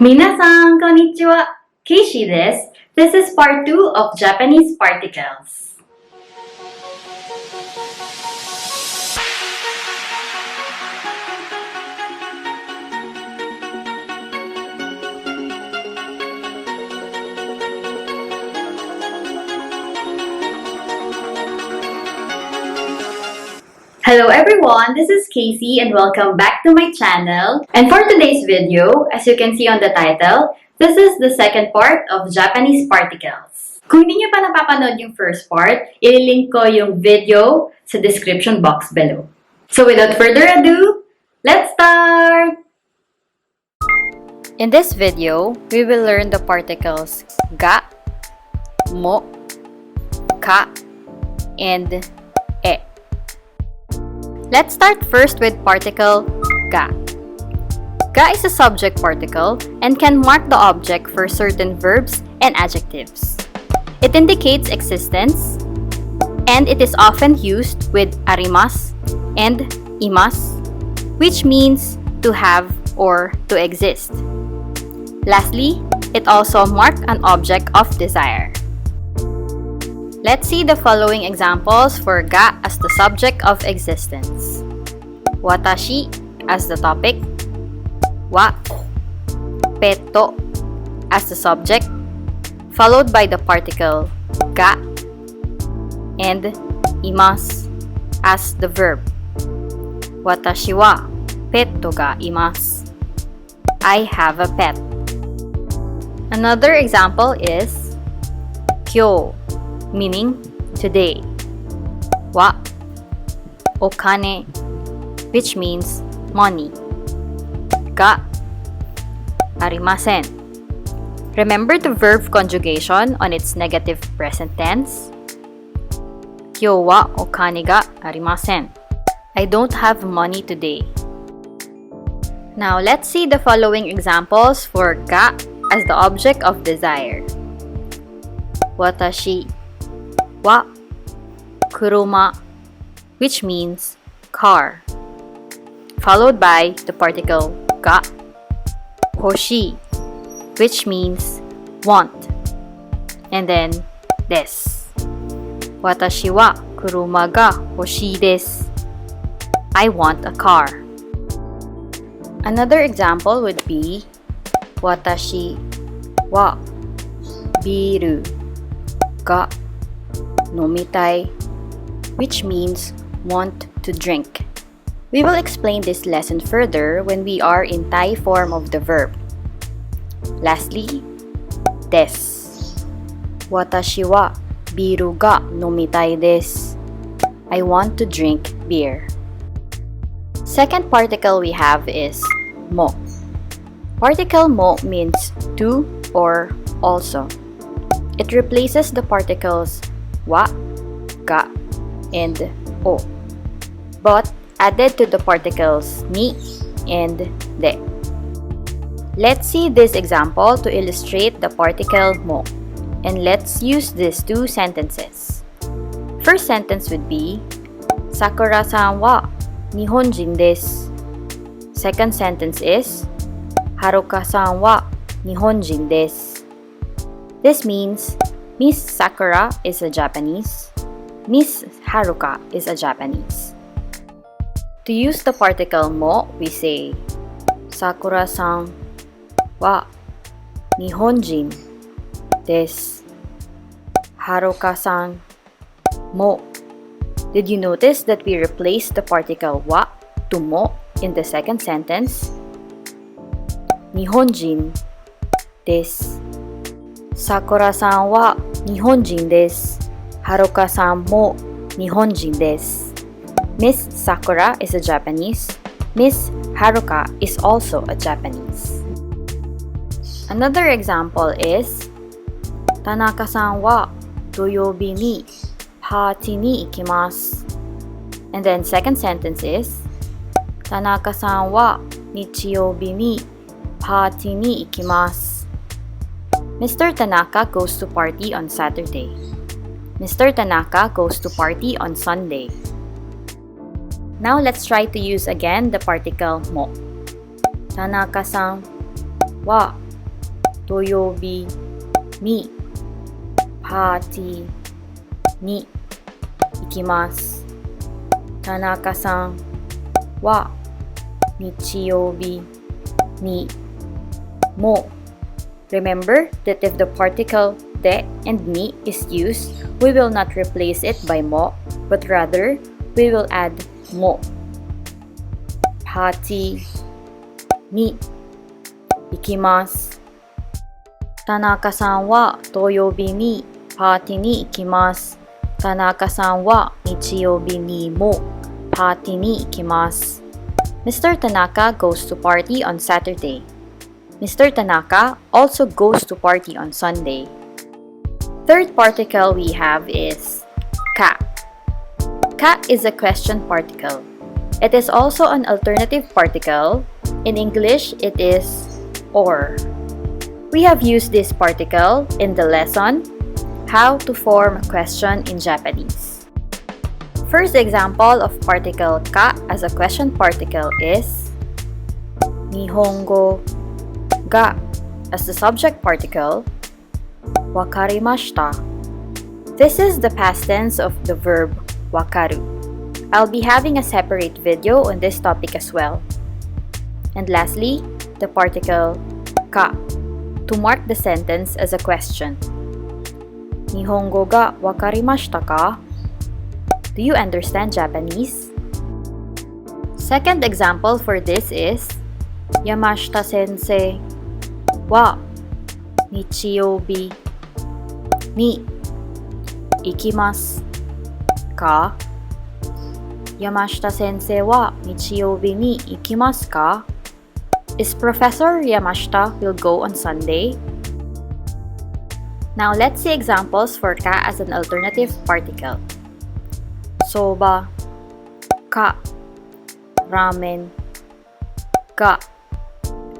Minasan, konnichiwa. Kaycee desu. This is part 2 of Japanese particles. Hello everyone, this is Kaycee and welcome back to my channel. And for today's video, as you can see on the title, this is the second part of Japanese particles. Kung hindi nyo pa napapanood yung first part, ililink ko yung video sa description box below. So without further ado, let's start! In this video, we will learn the particles ga, mo, ka, and e. Let's start first with particle ga. Ga is a subject particle and can mark the object for certain verbs and adjectives. It indicates existence, and it is often used with arimasu and imasu, which means to have or to exist. Lastly, it also marks an object of desire. Let's see the following examples for ga as the subject of existence. Watashi as the topic, wa, peto as the subject, followed by the particle ga, and imasu as the verb. Watashi wa petto ga imasu. I have a pet. Another example is kyou, meaning today. Wa, okane, which means money. Ga, arimasen. Remember the verb conjugation on its negative present tense? Kyou wa okane ga arimasen. I don't have money today. Now let's see the following examples for ga as the object of desire. Watashi wa kuruma, which means car, followed by the particle ga, hoshii, which means want, and then desu. Watashi wa kuruma ga hoshii desu. I want a car. Another example would be watashi wa biru ga nomitai, which means want to drink. We will explain this lesson further when we are in tai form of the verb. Lastly, desu. Watashi wa biru ga nomitai desu. I want to drink beer. Second particle we have is mo. Particle mo means to or also. It replaces the particles wa, ga, and o, but added to the particles ni and de. Let's see this example to illustrate the particle mo, and let's use these two sentences. First sentence would be Sakura-san wa Nihonjin desu. Second sentence is Haruka-san wa Nihonjin desu. This means Miss Sakura is a Japanese, Miss Haruka is a Japanese. To use the particle mo, we say Sakura-san wa Nihonjin desu. Haruka-san mo. Did you notice that we replaced the particle wa to mo in the second sentence? Nihonjin desu. Sakura-san wa Nihonjin desu. Haruka-san mo Nihonjin desu. Miss Sakura is a Japanese. Miss Haruka is also a Japanese. Another example is Tanaka-san wa doyobi ni party ni ikimasu. And then second sentence is Tanaka-san wa nichiyobi ni party ni ikimasu. Mr. Tanaka goes to party on Saturday. Mr. Tanaka goes to party on Sunday. Now let's try to use again the particle mo. Tanaka-san wa 土曜日にパーティーに行きます。田中さんは日曜日にも。Remember that if the particle de and ni is used, we will not replace it by mo, but rather we will add mo. パーティーに行きます。田中さんは土曜日にパーティーに行きます。田中さんは日曜日にもパーティーに行きます。Mr. Tanaka goes to party on Saturday. Mr. Tanaka also goes to party on Sunday. Third particle we have is ka. Ka is a question particle. It is also an alternative particle. In English, it is or. We have used this particle in the lesson, How to Form a Question in Japanese. First example of particle ka as a question particle is Nihongo ga as the subject particle, wakarimashita. This is the past tense of the verb wakaru. I'll be having a separate video on this topic as well. And lastly, the particle ka to mark the sentence as a question. Nihongo ga wakarimashita ka? Do you understand Japanese? Second example for this is Yamashita sensei wa nichiyoubi ni ikimasu ka? Yamashita sensei wa nichiyoubi ni ikimasu ka? Is Professor Yamashita will go on Sunday? Now let's see examples for ka as an alternative particle. Soba ka ramen ga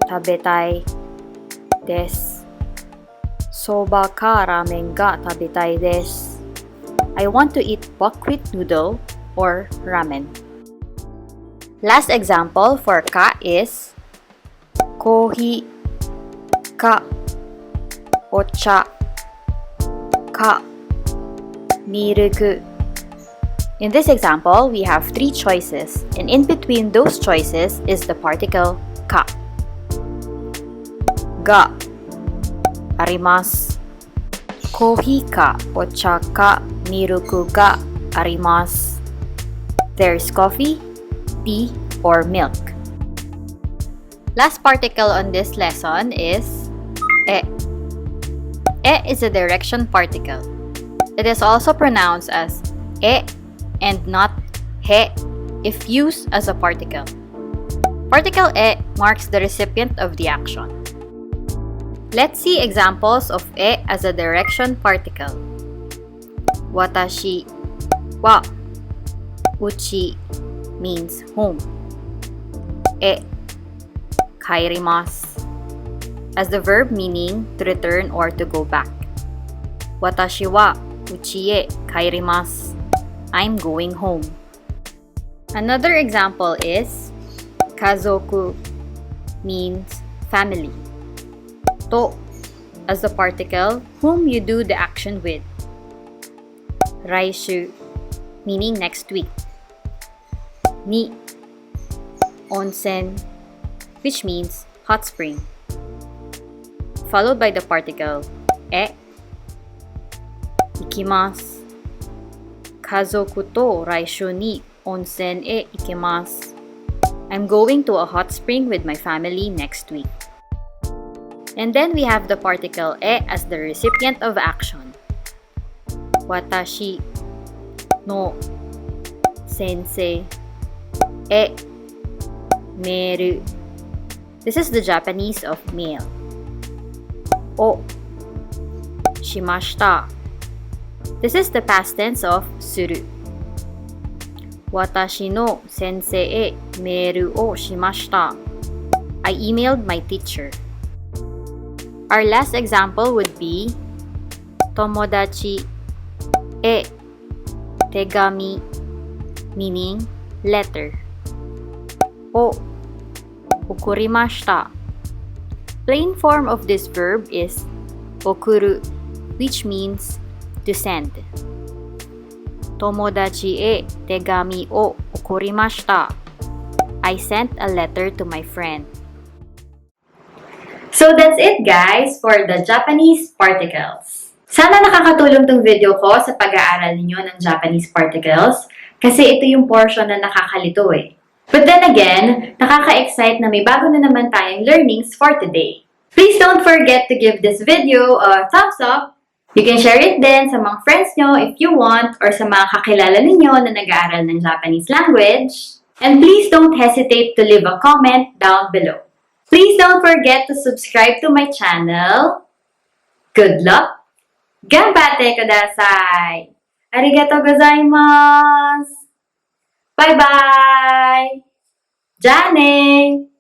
tabetai desu. Soba ka ramen ga tabetai desu. I want to eat buckwheat noodle or ramen. Last example for ka is kohi ka ocha ka milk. In this example, we have three choices, and in between those choices is the particle ka. Ga arimasu. Kohi ka ocha ka milk ga arimasu. There's coffee, tea, or milk. Last particle on this lesson is e. E is a direction particle. It is also pronounced as e and not he if used as a particle. Particle e marks the recipient of the action. Let's see examples of e as a direction particle. Watashi wa uchi means home. E kaerimasu as the verb meaning to return or to go back. Watashi wa uchi e kaerimasu. I'm going home. Another example is kazoku means family. To as the particle whom you do the action with. Raishu meaning next week. Ni onsen which means hot spring. Followed by the particle e. Ikimasu. Kazoku to raishu ni onsen e ikimasu. I'm going to a hot spring with my family next week. And then we have the particle e as the recipient of action. Watashi no sensei e meru. This is the Japanese of mail. O shimashita. This is the past tense of suru. Watashi no sensei e meru o shimashita. I emailed my teacher. Our last example would be tomodachi e tegami meaning letter. O okurimashita. Plain form of this verb is okuru, which means to send. Tomodachi e tegami o okorimashita. I sent a letter to my friend. So that's it guys for the Japanese particles. Sana nakakatulong tong video ko sa pag-aaral ninyo ng Japanese particles kasi ito yung portion na nakakalito eh. But then again, nakaka-excite na may bago na naman tayong learnings for today. Please don't forget to give this video a thumbs up. You can share it din sa mga friends nyo if you want or sa mga kakilala ninyo na nag-aaral ng Japanese language. And please don't hesitate to leave a comment down below. Please don't forget to subscribe to my channel. Good luck! Ganbatte kudasai! Arigatou Gozaimasu! Bye-bye! Jane!